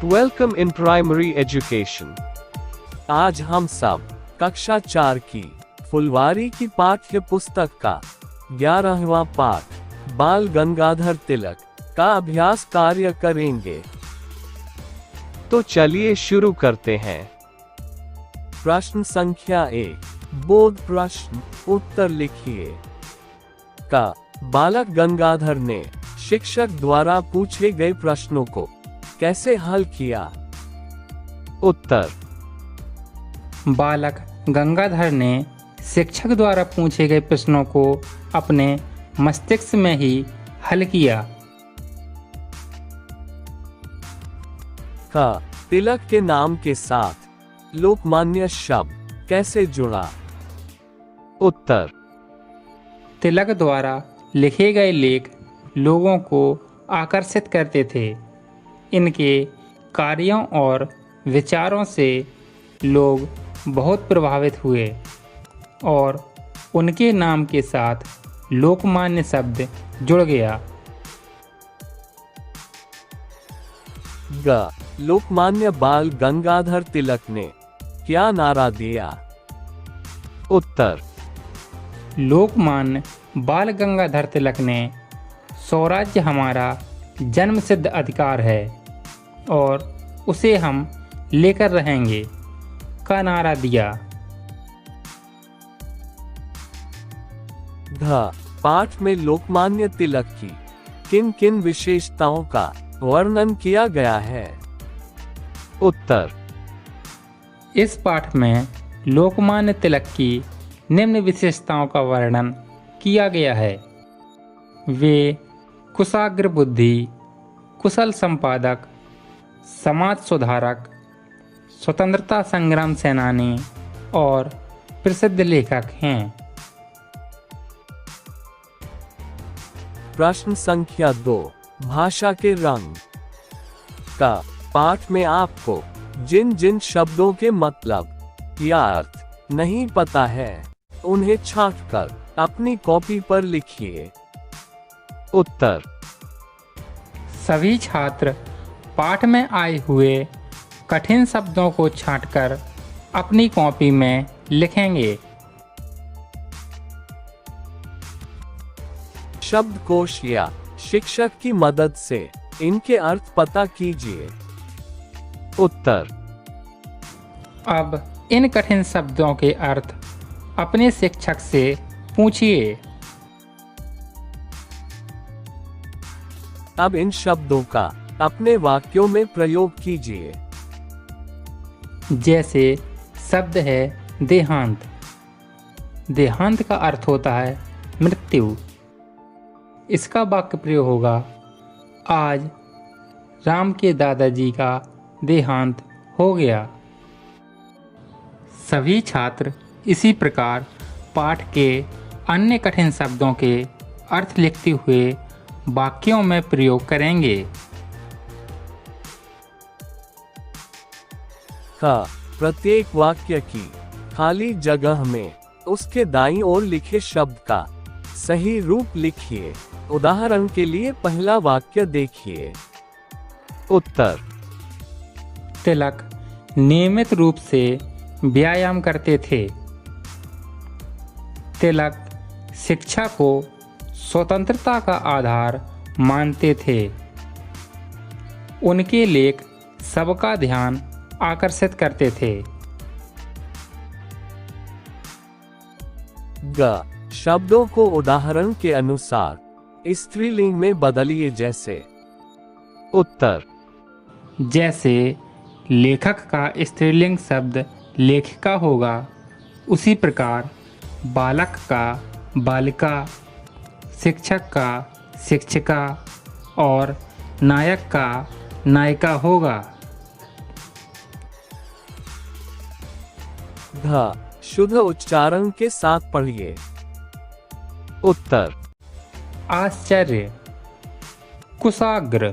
Welcome in primary education. आज हम सब कक्षा 4 की फुलवारी की पाठ्य पुस्तक का 11वां पाठ बाल गंगाधर तिलक का अभ्यास कार्य करेंगे। तो चलिए शुरू करते हैं। प्रश्न संख्या 1, बोध प्रश्न, उत्तर लिखिए। का बालक गंगाधर ने शिक्षक द्वारा पूछे गए प्रश्नों को कैसे हल किया? उत्तर, बालक गंगाधर ने शिक्षक द्वारा पूछे गए प्रश्नों को अपने मस्तिष्क में ही हल किया। का तिलक के नाम के साथ लोकमान्य शब्द कैसे जुड़ा? उत्तर, तिलक द्वारा लिखे गए लेख लोगों को आकर्षित करते थे। इनके कार्यों और विचारों से लोग बहुत प्रभावित हुए और उनके नाम के साथ लोकमान्य शब्द जुड़ गया। ग लोकमान्य बाल गंगाधर तिलक ने क्या नारा दिया? उत्तर, लोकमान्य बाल गंगाधर तिलक ने स्वराज्य हमारा जन्मसिद्ध अधिकार है और उसे हम लेकर रहेंगे का नारा दिया। घ पाठ में लोकमान्य तिलक की किन किन विशेषताओं का वर्णन किया गया है? उत्तर, इस पाठ में लोकमान्य तिलक की निम्न विशेषताओं का वर्णन किया गया है। वे कुशाग्र बुद्धि, कुशल संपादक, समाज सुधारक, स्वतंत्रता संग्राम सेनानी और प्रसिद्ध लेखक हैं। प्रश्न संख्या 2, भाषा के रंग। का पाठ में आपको जिन जिन शब्दों के मतलब या अर्थ नहीं पता है उन्हें छांटकर अपनी कॉपी पर लिखिए। उत्तर, सभी छात्र पाठ में आए हुए कठिन शब्दों को छांटकर अपनी कॉपी में लिखेंगे। शब्दकोश या शिक्षक की मदद से इनके अर्थ पता कीजिए। उत्तर, अब इन कठिन शब्दों के अर्थ अपने शिक्षक से पूछिए। अब इन शब्दों का अपने वाक्यों में प्रयोग कीजिए। जैसे शब्द है देहांत। देहांत का अर्थ होता है मृत्यु। इसका वाक्य प्रयोग होगा, आज राम के दादाजी का देहांत हो गया। सभी छात्र इसी प्रकार पाठ के अन्य कठिन शब्दों के अर्थ लिखते हुए वाक्यों में प्रयोग करेंगे। का प्रत्येक वाक्य की खाली जगह में उसके दाईं ओर लिखे शब्द का सही रूप लिखिए। उदाहरण के लिए पहला वाक्य देखिए। उत्तर, तिलक नियमित रूप से व्यायाम करते थे। तिलक शिक्षा को स्वतंत्रता का आधार मानते थे। उनके लेख सबका ध्यान आकर्षित करते थे। ग शब्दों को उदाहरण के अनुसार स्त्रीलिंग में बदलिए। जैसे उत्तर, जैसे लेखक का स्त्रीलिंग शब्द लेखिका होगा, उसी प्रकार बालक का बालिका, शिक्षक का शिक्षिका और नायक का नायिका होगा। ध शुद्ध उच्चारण के साथ पढ़िए। उत्तर, आश्चर्य, कुशाग्र,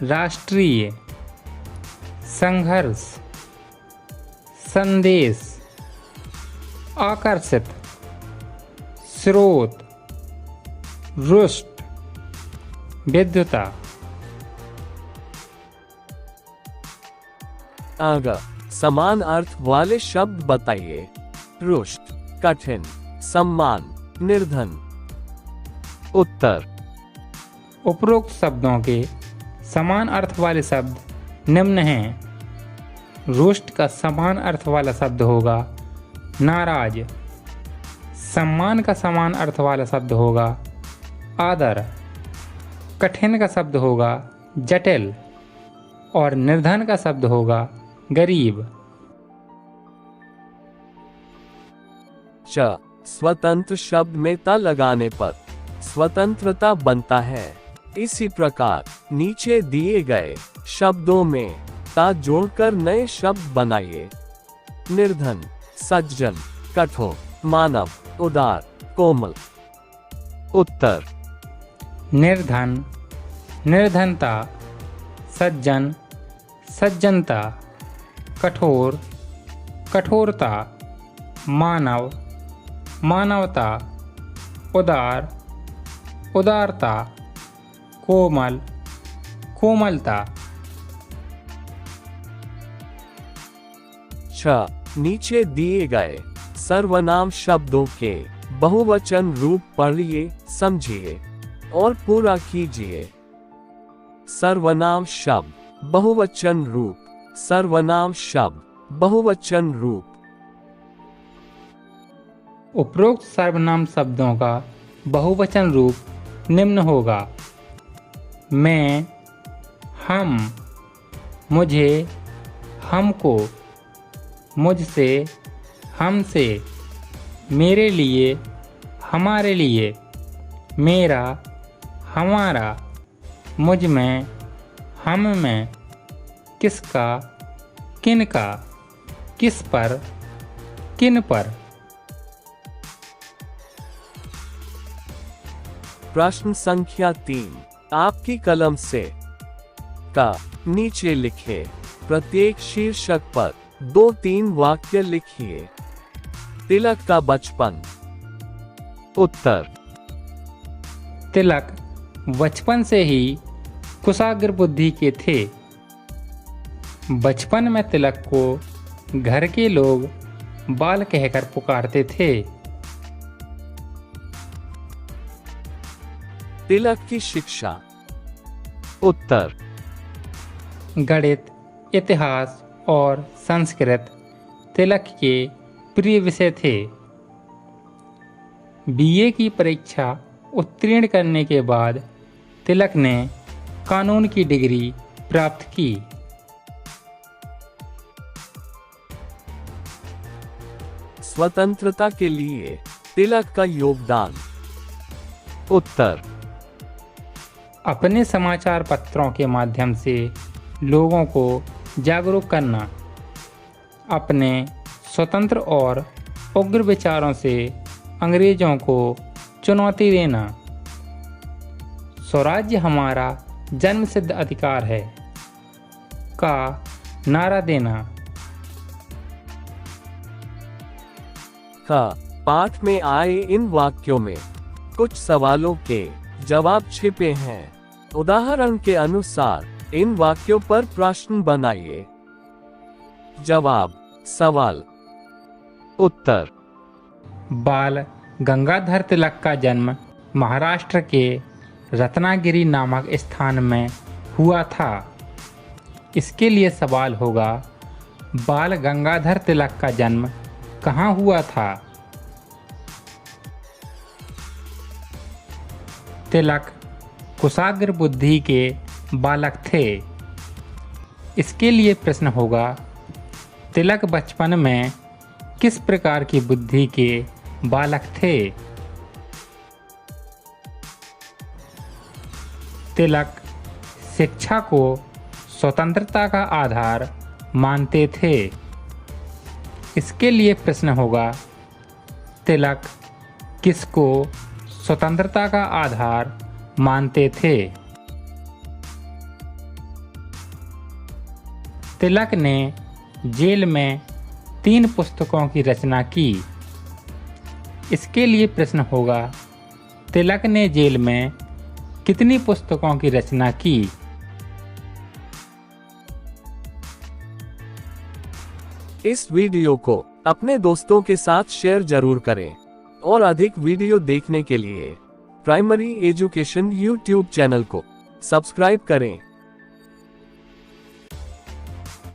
राष्ट्रीय, संघर्ष, संदेश, आकर्षित, स्रोत, रुष्ट, विद्युता। अगर समान अर्थ वाले शब्द बताइए। रुष्ट, कठिन, सम्मान, निर्धन। उत्तर। उपरोक्त शब्दों के समान अर्थ वाले शब्द निम्न हैं। रुष्ट का समान अर्थ वाला शब्द होगा नाराज। सम्मान का समान अर्थ वाला शब्द होगा आदर। कठिन का शब्द होगा जटिल और निर्धन का शब्द होगा गरीब। च स्वतंत्र शब्द में ता लगाने पर स्वतंत्रता बनता है। इसी प्रकार नीचे दिए गए शब्दों में ता जोड़कर नए शब्द बनाइए। निर्धन, सज्जन, कठोर, मानव, उदार, कोमल। उत्तर। निर्धन, निर्धनता, सज्जन, सज्जनता, कठोर, कठोरता, मानव, मानवता, उदार, उदारता, कोमल, कोमलता। छ नीचे दिए गए सर्वनाम शब्दों के बहुवचन रूप पढ़िए, समझिए और पूरा कीजिए। सर्वनाम शब्द, बहुवचन रूप। सर्वनाम शब्द, बहुवचन रूप। उपरोक्त सर्वनाम शब्दों का बहुवचन रूप निम्न होगा। मैं, हम, मुझे, हमको, मुझसे, हमसे, मेरे लिए, हमारे लिए, मेरा, हमारा, मुझ में, हम में, किसका, किनका, किस पर, किन पर। प्रश्न संख्या 3। आपकी कलम से का नीचे लिखे। प्रत्येक शीर्षक पर 2-3 वाक्य लिखिए। तिलक का बचपन। उत्तर। तिलक बचपन से ही कुशाग्र बुद्धि के थे। बचपन में तिलक को घर के लोग बाल कहकर पुकारते थे। तिलक की शिक्षा। उत्तर। गणित, इतिहास और संस्कृत तिलक के प्रिय विषय थे। बीए की परीक्षा उत्तीर्ण करने के बाद तिलक ने कानून की डिग्री प्राप्त की। स्वतंत्रता के लिए तिलक का योगदान। उत्तर। अपने समाचार पत्रों के माध्यम से लोगों को जागरूक करना, अपने स्वतंत्र और उग्र विचारों से अंग्रेजों को चुनौती देना, स्वराज्य हमारा जन्मसिद्ध अधिकार है का नारा देना। का पाठ में आए इन वाक्यों में कुछ सवालों के जवाब छिपे हैं। उदाहरण के अनुसार इन वाक्यों पर प्रश्न बनाइए। जवाब, सवाल। उत्तर। बाल गंगाधर तिलक का जन्म महाराष्ट्र के रत्नागिरी नामक स्थान में हुआ था। इसके लिए सवाल होगा, बाल गंगाधर तिलक का जन्म कहाँ हुआ था? तिलक कुशाग्र बुद्धि के बालक थे। इसके लिए प्रश्न होगा, तिलक बचपन में किस प्रकार की बुद्धि के बालक थे? तिलक शिक्षा को स्वतंत्रता का आधार मानते थे। इसके लिए प्रश्न होगा, तिलक किसको स्वतंत्रता का आधार मानते थे? तिलक ने जेल में 3 पुस्तकों की रचना की। इसके लिए प्रश्न होगा, तिलक ने जेल में कितनी पुस्तकों की रचना की? इस वीडियो को अपने दोस्तों के साथ शेयर जरूर करें और अधिक वीडियो देखने के लिए प्राइमरी एजुकेशन यूट्यूब चैनल को सब्सक्राइब करें।